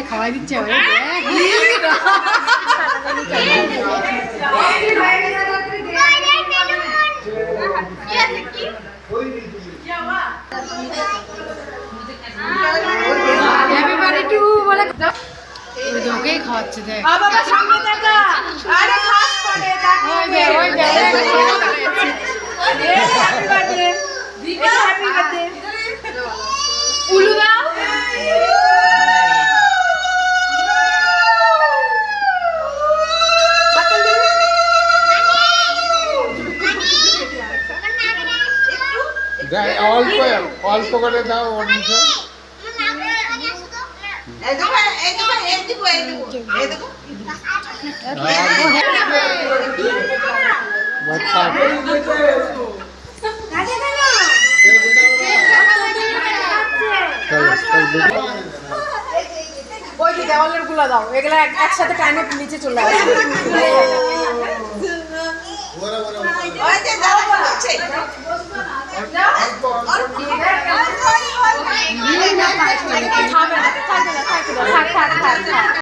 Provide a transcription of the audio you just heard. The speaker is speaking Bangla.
খাওয়াই দিচ্ছে ওকেই খাওয়াচ্ছে দেখ উলু দাও অল্প অল্প করে দাও ওর মুখে ওই যে দেওয়ালের গুলা দাও এগুলা একসাথে টাইমে নিচে চলে আসবে থাক থাক থাক